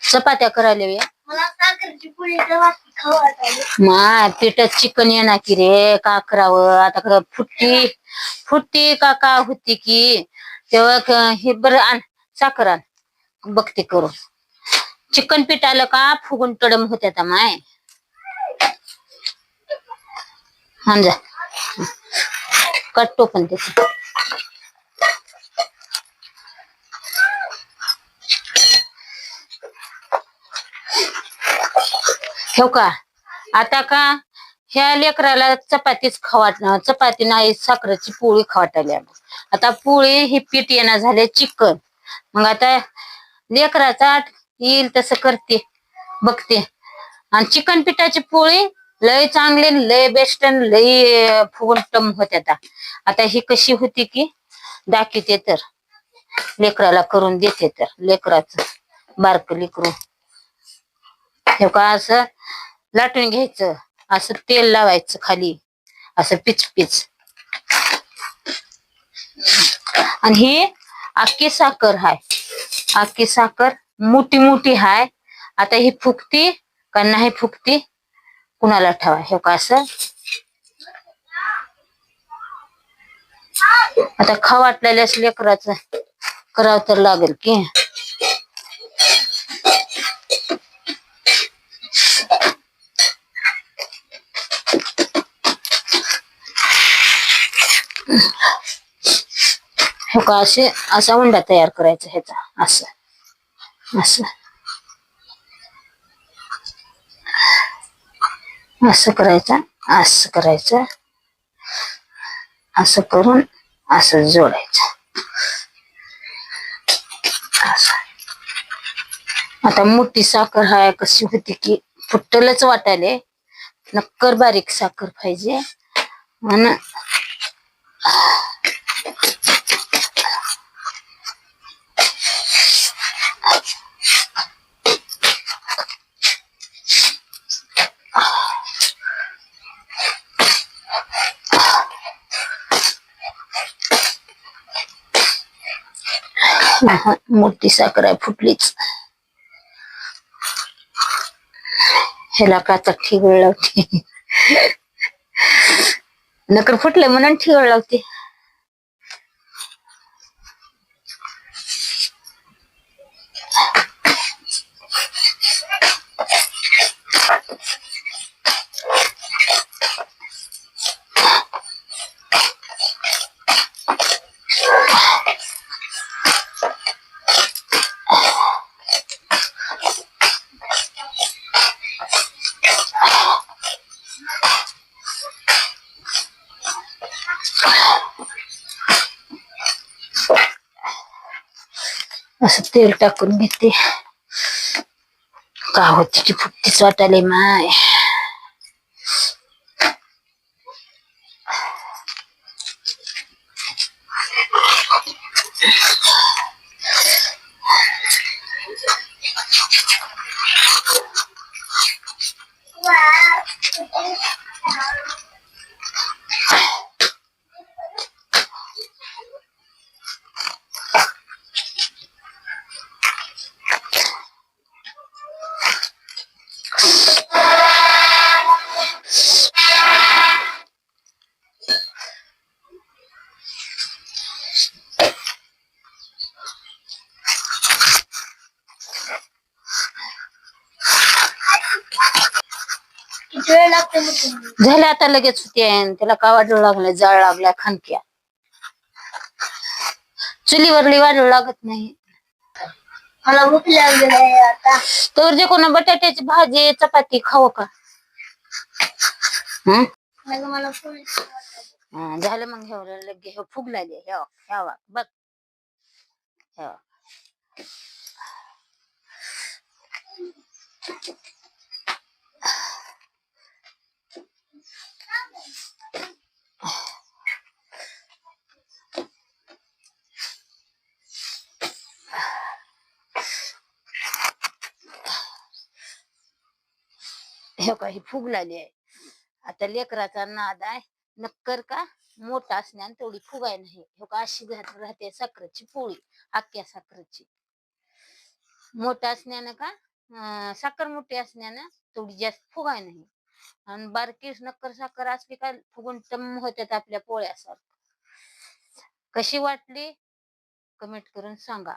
चपात्या करायला मा पिठात चिकन येणार की रे का करावं आता फुट्टी फुट्टी का होती की तेव्हा हे बरं आण साखर आण बघते करू चिकन पीठ आलं का फुगून तडम होत्या माय जा कट्टो पण त्याच ठेव का आता का ह्या लेकराला चपातीच चपाती नाही साखरेची पोळी खवाटायला आता पोळी ही पीठ येणार झाले चिकन मग आता लेकराचा येईल तसं करते बघते आणि चिकन पिठाची पोळी लय चांगली लय बेस्ट लय फुगून टम होत्या आता ही कशी होती की दाखवते तर लेकराला करून देते तर लेकराचं बारक लेकरू हे का असं लाटून घ्यायचं असं तेल लावायचं खाली असं पिच आणि ही अख्खी साखर हाय अख्खी साखर मोठी हाय आता ही फुगती का नाही फुगती कुणाला ठेवा हे का असं आता खवाटलेल्या लेकराचं करावं तर लागेल की हे का असा उंडा तयार करायचा ह्याचा असं असं असं करायचं असं करून असं जोडायचं आता मोठी साखर हाय कशी होती की फुट्टलच वाटायले नक्कर बारीक साखर पाहिजे आणि मोठी साखर आहे फुटलीच ह्याला का तर ठिगळ लावते नकर फुटले म्हणून ठिगळ लावते असं तेल टाकून घेते का होती की फुटतीच वाटायले माय झालं आता लगेच होते त्याला का वाढू लागलं जाळ लागला खणक्या चुलीवरली वाढू लागत नाही मला भूक लागलेली आहे आता तर जे कोणा बटाट्याची भाजी चपाती खाऊ का मला झालं मग हे लगे हे फुगलाले ह्यावा बघ हे काही फुगलाली आहे आता लेकराचा नाद आहे नक्कर का मोठा असण्यान तेवढी फुगाय नाही हे का अशी राहते साखरेची पोळी अख्ख्या साखरेची मोठं असण्यानं का साखर मोठी असण्यानं थोडी जास्त फुगाय नाही. आणि बारकी नक्कर साखर असली का फुगून टम्म होत्यात आपल्या पोळ्यासारखं. कशी वाटली कमेंट करून सांगा.